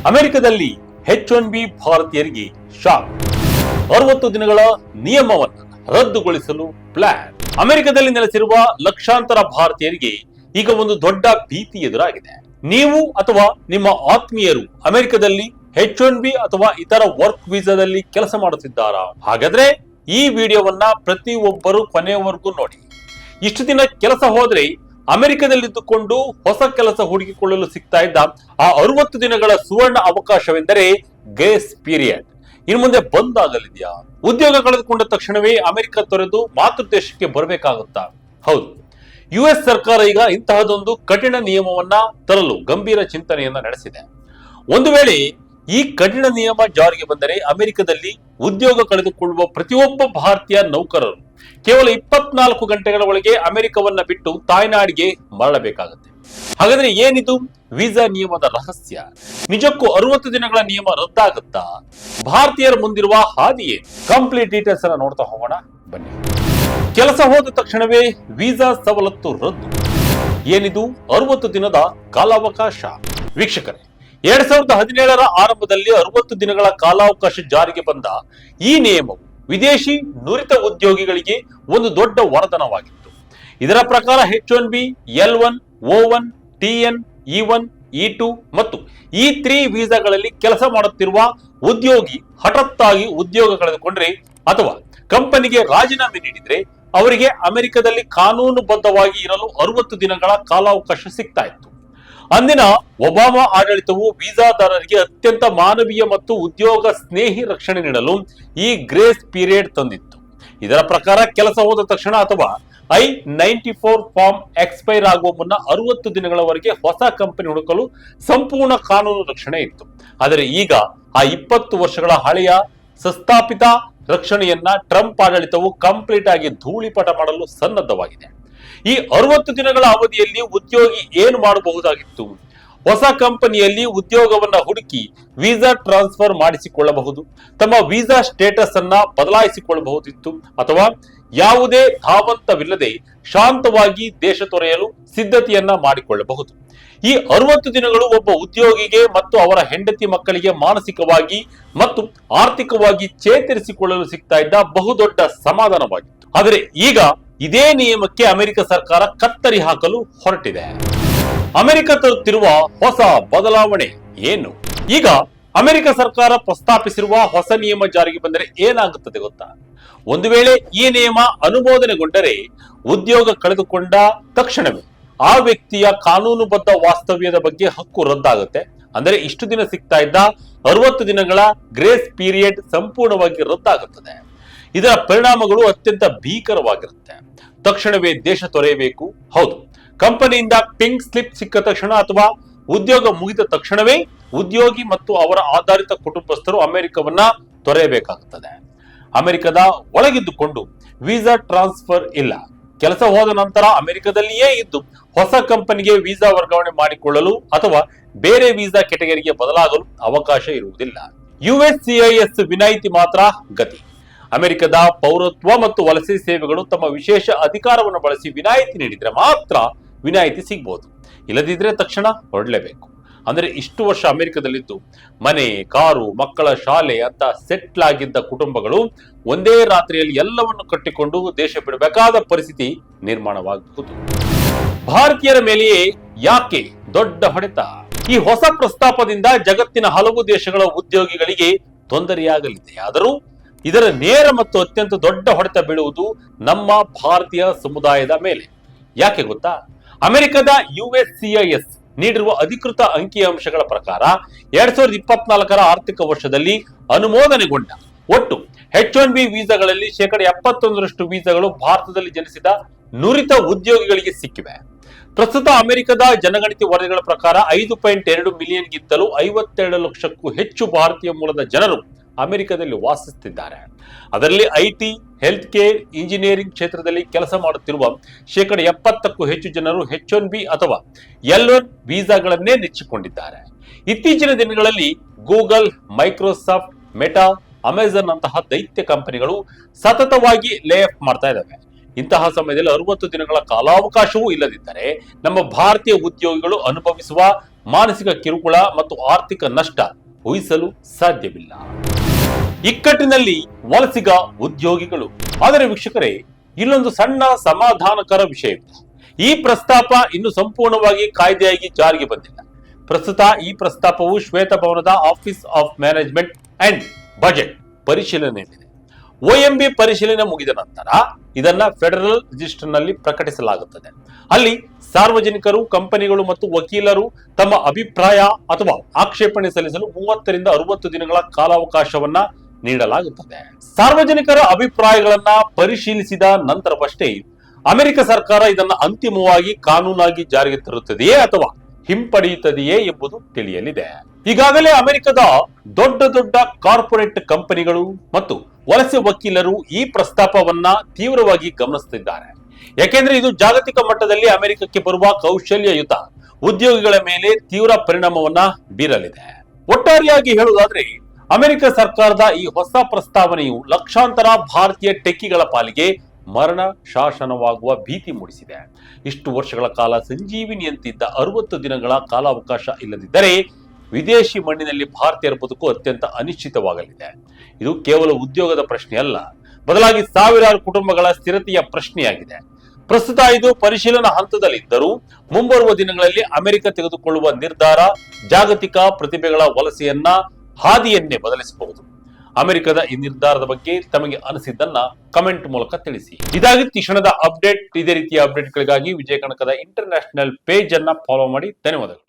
ಅಮೆರಿಕದಲ್ಲಿ H1B ಭಾರತೀಯರಿಗೆ shock. 60 ದಿನಗಳ ನಿಯಮವನ್ನು ರದ್ದುಗೊಳಿಸಲು ಪ್ಲಾನ್. ಅಮೆರಿಕದಲ್ಲಿ ನೆಲೆಸಿರುವ ಲಕ್ಷಾಂತರ ಭಾರತೀಯರಿಗೆ ಈಗ ಒಂದು ದೊಡ್ಡ ಭೀತಿ ಎದುರಾಗಿದೆ. ನೀವು ಅಥವಾ ನಿಮ್ಮ ಆತ್ಮೀಯರು ಅಮೆರಿಕದಲ್ಲಿ H1B ಅಥವಾ ಇತರ ವರ್ಕ್ ವೀಸಾದಲ್ಲಿ ಕೆಲಸ ಮಾಡುತ್ತಿದ್ದಾರಾ? ಹಾಗಾದ್ರೆ ಈ ವಿಡಿಯೋವನ್ನ ಪ್ರತಿಯೊಬ್ಬರು ಕೊನೆಯವರೆಗೂ ನೋಡಿ. ಇಷ್ಟು ದಿನ ಕೆಲಸ ಹೋದ್ರೆ ಅಮೆರಿಕದಲ್ಲಿದ್ದುಕೊಂಡು ಹೊಸ ಕೆಲಸ ಹುಡುಕಿಕೊಳ್ಳಲು ಸಿಗ್ತಾ ಇದ್ದ ಆ 60 ದಿನಗಳ ಸುವರ್ಣ ಅವಕಾಶವೆಂದರೆ ಗ್ರೇಸ್ ಪೀರಿಯಡ್ ಇನ್ನು ಮುಂದೆ ಬಂದ್ ಆಗಲಿದೆಯಾ? ಉದ್ಯೋಗ ಕಳೆದುಕೊಂಡ ತಕ್ಷಣವೇ ಅಮೆರಿಕ ತೊರೆದು ಮಾತೃದೇಶಕ್ಕೆ ಬರಬೇಕಾಗುತ್ತಾ? ಹೌದು, US ಸರ್ಕಾರ ಈಗ ಇಂತಹದೊಂದು ಕಠಿಣ ನಿಯಮವನ್ನ ತರಲು ಗಂಭೀರ ಚಿಂತನೆಯನ್ನ ನಡೆಸಿದೆ. ಒಂದು ವೇಳೆ ಈ ಕಠಿಣ ನಿಯಮ ಜಾರಿಗೆ ಬಂದರೆ ಅಮೆರಿಕದಲ್ಲಿ ಉದ್ಯೋಗ ಕಳೆದುಕೊಳ್ಳುವ ಪ್ರತಿಯೊಬ್ಬ ಭಾರತೀಯ ನೌಕರರು ಕೇವಲ 24 ಗಂಟೆಗಳ ಒಳಗೆ ಅಮೆರಿಕವನ್ನ ಬಿಟ್ಟು ತಾಯ್ನಾಡಿಗೆ ಮರಳಬೇಕಾಗುತ್ತೆ. ಹಾಗಾದ್ರೆ ಏನಿದು ವೀಸಾ ನಿಯಮದ ರಹಸ್ಯ? ನಿಜಕ್ಕೂ 60 ದಿನಗಳ ನಿಯಮ ರದ್ದಾಗುತ್ತಾ? ಭಾರತೀಯರ ಮುಂದಿರುವ ಹಾದಿ ಏನು? ಕಂಪ್ಲೀಟ್ ಡೀಟೇಲ್ಸ್ ಅನ್ನ ನೋಡ್ತಾ ಹೋಗೋಣ ಬನ್ನಿ. ಕೆಲಸ ಹೋದ ತಕ್ಷಣವೇ ವೀಸಾ ಸವಲತ್ತು ರದ್ದು. ಏನಿದು 60 ದಿನದ ಕಾಲಾವಕಾಶ? ವೀಕ್ಷಕರೇ, 2017ರ ಆರಂಭದಲ್ಲಿ 60 ದಿನಗಳ ಕಾಲಾವಕಾಶ ಜಾರಿಗೆ ಬಂದ ಈ ನಿಯಮವು ವಿದೇಶಿ ನುರಿತ ಉದ್ಯೋಗಿಗಳಿಗೆ ಒಂದು ದೊಡ್ಡ ವರದಾನವಾಗಿತ್ತು. ಇದರ ಪ್ರಕಾರ H1B, L1, O1, TN, E1, E2 ಮತ್ತು E3 ವೀಸಾಗಳಲ್ಲಿ ಕೆಲಸ ಮಾಡುತ್ತಿರುವ ಉದ್ಯೋಗಿ ಹಠಾತ್ತಾಗಿ ಉದ್ಯೋಗ ಕಳೆದುಕೊಂಡ್ರೆ ಅಥವಾ ಕಂಪನಿಗೆ ರಾಜೀನಾಮೆ ನೀಡಿದ್ರೆ ಅವರಿಗೆ ಅಮೆರಿಕದಲ್ಲಿ ಕಾನೂನುಬದ್ಧವಾಗಿ ಇರಲು 60 ದಿನಗಳ ಕಾಲಾವಕಾಶ ಸಿಗ್ತಾ ಇತ್ತು. ಅಂದಿನ ಒಬಾಮಾ ಆಡಳಿತವು ವೀಸಾದಾರರಿಗೆ ಅತ್ಯಂತ ಮಾನವೀಯ ಮತ್ತು ಉದ್ಯೋಗ ಸ್ನೇಹಿ ರಕ್ಷಣೆ ನೀಡಲು ಈ ಗ್ರೇಸ್ ಪೀರಿಯಡ್ ತಂದಿತ್ತು. ಇದರ ಪ್ರಕಾರ ಕೆಲಸ ಹೋದ ತಕ್ಷಣ ಅಥವಾ I-94 ಫಾರ್ಮ್ ಎಕ್ಸ್ಪೈರ್ ಆಗುವ ಮುನ್ನ 60 ದಿನಗಳವರೆಗೆ ಹೊಸ ಕಂಪನಿ ಹುಡುಕಲು ಸಂಪೂರ್ಣ ಕಾನೂನು ರಕ್ಷಣೆ ಇತ್ತು. ಆದರೆ ಈಗ ಆ 20 ವರ್ಷಗಳ ಹಳೆಯ ಸಸ್ಥಾಪಿತ ರಕ್ಷಣೆಯನ್ನ ಟ್ರಂಪ್ ಆಡಳಿತವು ಕಂಪ್ಲೀಟ್ ಆಗಿ ಧೂಳಿಪಟ ಮಾಡಲು ಸನ್ನದ್ಧವಾಗಿದೆ. ಈ 60 ದಿನಗಳ ಅವಧಿಯಲ್ಲಿ ಉದ್ಯೋಗಿ ಏನು ಮಾಡಬಹುದಾಗಿತ್ತು? ಹೊಸ ಕಂಪನಿಯಲ್ಲಿ ಉದ್ಯೋಗವನ್ನ ಹುಡುಕಿ ವೀಸಾ ಟ್ರಾನ್ಸ್ಫರ್ ಮಾಡಿಸಿಕೊಳ್ಳಬಹುದು, ತಮ್ಮ ವೀಸಾ ಸ್ಟೇಟಸ್ ಅನ್ನ ಬದಲಾಯಿಸಿಕೊಳ್ಳಬಹುದಿತ್ತು, ಅಥವಾ ಯಾವುದೇ ಧಾವಂತವಿಲ್ಲದೆ ಶಾಂತವಾಗಿ ದೇಶ ತೊರೆಯಲು ಸಿದ್ಧತೆಯನ್ನ ಮಾಡಿಕೊಳ್ಳಬಹುದು. ಈ 60 ದಿನಗಳು ಒಬ್ಬ ಉದ್ಯೋಗಿಗೆ ಮತ್ತು ಅವರ ಹೆಂಡತಿ ಮಕ್ಕಳಿಗೆ ಮಾನಸಿಕವಾಗಿ ಮತ್ತು ಆರ್ಥಿಕವಾಗಿ ಚೇತರಿಸಿಕೊಳ್ಳಲು ಸಿಗ್ತಾ ಇದ್ದ ಬಹುದೊಡ್ಡ ಸಮಾಧಾನವಾಗಿತ್ತು. ಆದರೆ ಈಗ ಇದೇ ನಿಯಮಕ್ಕೆ ಅಮೆರಿಕ ಸರ್ಕಾರ ಕತ್ತರಿ ಹಾಕಲು ಹೊರಟಿದೆ. ಅಮೆರಿಕ ತರುತ್ತಿರುವ ಹೊಸ ಬದಲಾವಣೆ ಏನು? ಈಗ ಅಮೆರಿಕ ಸರ್ಕಾರ ಪ್ರಸ್ತಾಪಿಸಿರುವ ಹೊಸ ನಿಯಮ ಜಾರಿಗೆ ಬಂದರೆ ಏನಾಗುತ್ತದೆ ಗೊತ್ತಾ? ಒಂದು ವೇಳೆ ಈ ನಿಯಮ ಅನುಮೋದನೆಗೊಂಡರೆ ಉದ್ಯೋಗ ಕಳೆದುಕೊಂಡ ತಕ್ಷಣವೇ ಆ ವ್ಯಕ್ತಿಯ ಕಾನೂನುಬದ್ಧ ವಾಸ್ತವ್ಯದ ಬಗ್ಗೆ ಹಕ್ಕು ರದ್ದಾಗುತ್ತೆ. ಅಂದರೆ ಇಷ್ಟು ದಿನ ಸಿಗ್ತಾ ಇದ್ದ 60 ದಿನಗಳ ಗ್ರೇಸ್ ಪೀರಿಯಡ್ ಸಂಪೂರ್ಣವಾಗಿ ರದ್ದಾಗುತ್ತದೆ. ಇದರ ಪರಿಣಾಮಗಳು ಅತ್ಯಂತ ಭೀಕರವಾಗಿರುತ್ತೆ. ತಕ್ಷಣವೇ ದೇಶ ತೊರೆಯಬೇಕು. ಹೌದು, ಕಂಪನಿಯಿಂದ ಪಿಂಕ್ ಸ್ಲಿಪ್ ಸಿಕ್ಕ ತಕ್ಷಣ ಅಥವಾ ಉದ್ಯೋಗ ಮುಗಿದ ತಕ್ಷಣವೇ ಉದ್ಯೋಗಿ ಮತ್ತು ಅವರ ಆಧಾರಿತ ಕುಟುಂಬಸ್ಥರು ಅಮೆರಿಕವನ್ನ ತೊರೆಯಬೇಕಾಗುತ್ತದೆ. ಅಮೆರಿಕದ ಒಳಗಿದ್ದುಕೊಂಡು ವೀಸಾ ಟ್ರಾನ್ಸ್ಫರ್ ಇಲ್ಲ. ಕೆಲಸ ಹೋದ ನಂತರ ಅಮೆರಿಕದಲ್ಲಿಯೇ ಇದ್ದು ಹೊಸ ಕಂಪನಿಗೆ ವೀಸಾ ವರ್ಗಾವಣೆ ಮಾಡಿಕೊಳ್ಳಲು ಅಥವಾ ಬೇರೆ ವೀಸಾ ಕೆಟಗರಿಗೆ ಬದಲಾಗಲು ಅವಕಾಶ ಇರುವುದಿಲ್ಲ. USCIS ವಿನಾಯಿತಿ ಮಾತ್ರ ಗತಿ. ಅಮೆರಿಕದ ಪೌರತ್ವ ಮತ್ತು ವಲಸೆ ಸೇವೆಗಳು ತಮ್ಮ ವಿಶೇಷ ಅಧಿಕಾರವನ್ನು ಬಳಸಿ ವಿನಾಯಿತಿ ನೀಡಿದ್ರೆ ಮಾತ್ರ ವಿನಾಯಿತಿ ಸಿಗಬಹುದು. ಇಲ್ಲದಿದ್ರೆ ತಕ್ಷಣ ಹೊರಡಲೇಬೇಕು. ಅಂದ್ರೆ ಇಷ್ಟು ವರ್ಷ ಅಮೆರಿಕದಲ್ಲಿದ್ದು ಮನೆ, ಕಾರು, ಮಕ್ಕಳ ಶಾಲೆ ಅಂತ ಸೆಟ್ಲ್ ಆಗಿದ್ದ ಕುಟುಂಬಗಳು ಒಂದೇ ರಾತ್ರಿಯಲ್ಲಿ ಎಲ್ಲವನ್ನು ಕಟ್ಟಿಕೊಂಡು ದೇಶ ಬಿಡಬೇಕಾದ ಪರಿಸ್ಥಿತಿ ನಿರ್ಮಾಣವಾಗಬಹುದು. ಭಾರತೀಯರ ಮೇಲೆಯೇ ಯಾಕೆ ದೊಡ್ಡ ಹೊಡೆತ? ಈ ಹೊಸ ಪ್ರಸ್ತಾಪದಿಂದ ಜಗತ್ತಿನ ಹಲವು ದೇಶಗಳ ಉದ್ಯೋಗಿಗಳಿಗೆ ತೊಂದರೆಯಾಗಲಿದೆ. ಆದರೂ ಇದರ ನೇರ ಮತ್ತು ಅತ್ಯಂತ ದೊಡ್ಡ ಹೊಡೆತ ಬೀಳುವುದು ನಮ್ಮ ಭಾರತೀಯ ಸಮುದಾಯದ ಮೇಲೆ. ಯಾಕೆ ಗೊತ್ತಾ? ಅಮೆರಿಕದ USCIS ನೀಡಿರುವ ಅಧಿಕೃತ ಅಂಕಿಅಂಶಗಳ ಪ್ರಕಾರ 2024ರ ಆರ್ಥಿಕ ವರ್ಷದಲ್ಲಿ ಅನುಮೋದನೆಗೊಂಡ ಒಟ್ಟು H1B ವೀಸಾಗಳಲ್ಲಿ 71% ವೀಸಾಗಳು ಭಾರತದಲ್ಲಿ ಜನಿಸಿದ ನುರಿತ ಉದ್ಯೋಗಿಗಳಿಗೆ ಸಿಕ್ಕಿವೆ. ಪ್ರಸ್ತುತ ಅಮೆರಿಕದ ಜನಗಣತಿ ವರದಿಗಳ ಪ್ರಕಾರ 5.2 ಮಿಲಿಯನ್ಗಿಂತಲೂ 52 ಲಕ್ಷಕ್ಕೂ ಹೆಚ್ಚು ಭಾರತೀಯ ಮೂಲದ ಜನರು ಅಮೆರಿಕದಲ್ಲಿ ವಾಸಿಸುತ್ತಿದ್ದಾರೆ. ಅದರಲ್ಲಿ IT, ಹೆಲ್ತ್ ಕೇರ್, ಇಂಜಿನಿಯರಿಂಗ್ ಕ್ಷೇತ್ರದಲ್ಲಿ ಕೆಲಸ ಮಾಡುತ್ತಿರುವ 70%ಕ್ಕೂ ಹೆಚ್ಚು ಜನರು H1B ಅಥವಾ L1 ವೀಸಾಗಳನ್ನೇ ನೆಚ್ಚಿಕೊಂಡಿದ್ದಾರೆ. ಇತ್ತೀಚಿನ ದಿನಗಳಲ್ಲಿ ಗೂಗಲ್, ಮೈಕ್ರೋಸಾಫ್ಟ್, ಮೆಟಾ, ಅಮೆಜಾನ್ ಅಂತಹ ದೈತ್ಯ ಕಂಪನಿಗಳು ಸತತವಾಗಿ ಲೇ ಆಫ್ ಮಾಡ್ತಾ ಇದ್ದಾವೆ. ಇಂತಹ ಸಮಯದಲ್ಲಿ 60 ದಿನಗಳ ಕಾಲಾವಕಾಶವೂ ಇಲ್ಲದಿದ್ದರೆ ನಮ್ಮ ಭಾರತೀಯ ಉದ್ಯೋಗಿಗಳು ಅನುಭವಿಸುವ ಮಾನಸಿಕ ಕಿರುಕುಳ ಮತ್ತು ಆರ್ಥಿಕ ನಷ್ಟ ಊಹಿಸಲು ಸಾಧ್ಯವಿಲ್ಲ. ಇಕ್ಕಟ್ಟಿನಲ್ಲಿ ವಲಸಿಗ ಉದ್ಯೋಗಿಗಳು. ಆದರೆ ವೀಕ್ಷಕರೇ, ಇಲ್ಲೊಂದು ಸಣ್ಣ ಸಮಾಧಾನಕರ ವಿಷಯವಿದೆ. ಈ ಪ್ರಸ್ತಾಪ ಇನ್ನು ಸಂಪೂರ್ಣವಾಗಿ ಕಾಯ್ದೆಯಾಗಿ ಜಾರಿಗೆ ಬಂದಿಲ್ಲ. ಪ್ರಸ್ತುತ ಈ ಪ್ರಸ್ತಾಪವು ಶ್ವೇತಭವನದ office of management and budget ಪರಿಶೀಲನೆಯಲ್ಲಿದೆ. OMB ಪರಿಶೀಲನೆ ಮುಗಿದ ನಂತರ ಇದನ್ನ ಫೆಡರಲ್ ರಿಜಿಸ್ಟರ್ ನಲ್ಲಿ ಪ್ರಕಟಿಸಲಾಗುತ್ತದೆ. ಅಲ್ಲಿ ಸಾರ್ವಜನಿಕರು, ಕಂಪನಿಗಳು ಮತ್ತು ವಕೀಲರು ತಮ್ಮ ಅಭಿಪ್ರಾಯ ಅಥವಾ ಆಕ್ಷೇಪಣೆ ಸಲ್ಲಿಸಲು 30 ರಿಂದ 60 ದಿನಗಳ ಕಾಲಾವಕಾಶವನ್ನ ನೀಡಲಾಗುತ್ತದೆ. ಸಾರ್ವಜನಿಕರ ಅಭಿಪ್ರಾಯಗಳನ್ನ ಪರಿಶೀಲಿಸಿದ ನಂತರವಷ್ಟೇ ಅಮೆರಿಕ ಸರ್ಕಾರ ಇದನ್ನ ಅಂತಿಮವಾಗಿ ಕಾನೂನಾಗಿ ಜಾರಿಗೆ ತರುತ್ತದೆಯೇ ಅಥವಾ ಹಿಂಪಡೆಯುತ್ತದೆಯೇ ಎಂಬುದು ತಿಳಿಯಲಿದೆ. ಈಗಾಗಲೇ ಅಮೆರಿಕದ ದೊಡ್ಡ ದೊಡ್ಡ ಕಾರ್ಪೊರೇಟ್ ಕಂಪನಿಗಳು ಮತ್ತು ವಲಸೆ ವಕೀಲರು ಈ ಪ್ರಸ್ತಾಪವನ್ನ ತೀವ್ರವಾಗಿ ಗಮನಿಸುತ್ತಿದ್ದಾರೆ. ಯಾಕೆಂದ್ರೆ ಇದು ಜಾಗತಿಕ ಮಟ್ಟದಲ್ಲಿ ಅಮೆರಿಕಕ್ಕೆ ಬರುವ ಕೌಶಲ್ಯಯುತ ಉದ್ಯೋಗಿಗಳ ಮೇಲೆ ತೀವ್ರ ಪರಿಣಾಮವನ್ನ ಬೀರಲಿದೆ. ಒಟ್ಟಾರೆಯಾಗಿ ಹೇಳುವುದಾದ್ರೆ, ಅಮೆರಿಕ ಸರ್ಕಾರದ ಈ ಹೊಸ ಪ್ರಸ್ತಾವನೆಯು ಲಕ್ಷಾಂತರ ಭಾರತೀಯ ಟೆಕ್ಕಿಗಳ ಪಾಲಿಗೆ ಮರಣ ಶಾಸನವಾಗುವ ಭೀತಿ ಮೂಡಿಸಿದೆ. ಇಷ್ಟು ವರ್ಷಗಳ ಕಾಲ ಸಂಜೀವಿನಿಯಂತಿದ್ದ 60 ದಿನಗಳ ಕಾಲಾವಕಾಶ ಇಲ್ಲದಿದ್ದರೆ ವಿದೇಶಿ ಮಣ್ಣಿನಲ್ಲಿ ಭಾರತೀಯರ ಬದುಕು ಅತ್ಯಂತ ಅನಿಶ್ಚಿತವಾಗಲಿದೆ. ಇದು ಕೇವಲ ಉದ್ಯೋಗದ ಪ್ರಶ್ನೆ ಅಲ್ಲ, ಬದಲಾಗಿ ಸಾವಿರಾರು ಕುಟುಂಬಗಳ ಸ್ಥಿರತೆಯ ಪ್ರಶ್ನೆಯಾಗಿದೆ. ಪ್ರಸ್ತುತ ಇದು ಪರಿಶೀಲನಾ ಹಂತದಲ್ಲಿದ್ದರೂ ಮುಂಬರುವ ದಿನಗಳಲ್ಲಿ ಅಮೆರಿಕ ತೆಗೆದುಕೊಳ್ಳುವ ನಿರ್ಧಾರ ಜಾಗತಿಕ ಪ್ರತಿಭೆಗಳ ವಲಸೆಯನ್ನ ಹಾದಿಯನ್ನೇ ಬದಲಿಸಬಹುದು. ಅಮೆರಿಕದ ಈ ನಿರ್ಧಾರದ ಬಗ್ಗೆ ತಮಗೆ ಅನಿಸಿದ್ದನ್ನ ಕಮೆಂಟ್ ಮೂಲಕ ತಿಳಿಸಿ. ಇದಾಗಿತ್ತು ಈ ಕ್ಷಣದ ಅಪ್ಡೇಟ್. ಇದೇ ರೀತಿಯ ಅಪ್ಡೇಟ್ಗಳಿಗಾಗಿ ವಿಜಯ ಕನಕದ ಇಂಟರ್ನ್ಯಾಷನಲ್ ಪೇಜ್ ಅನ್ನ ಫಾಲೋ ಮಾಡಿ. ಧನ್ಯವಾದಗಳು.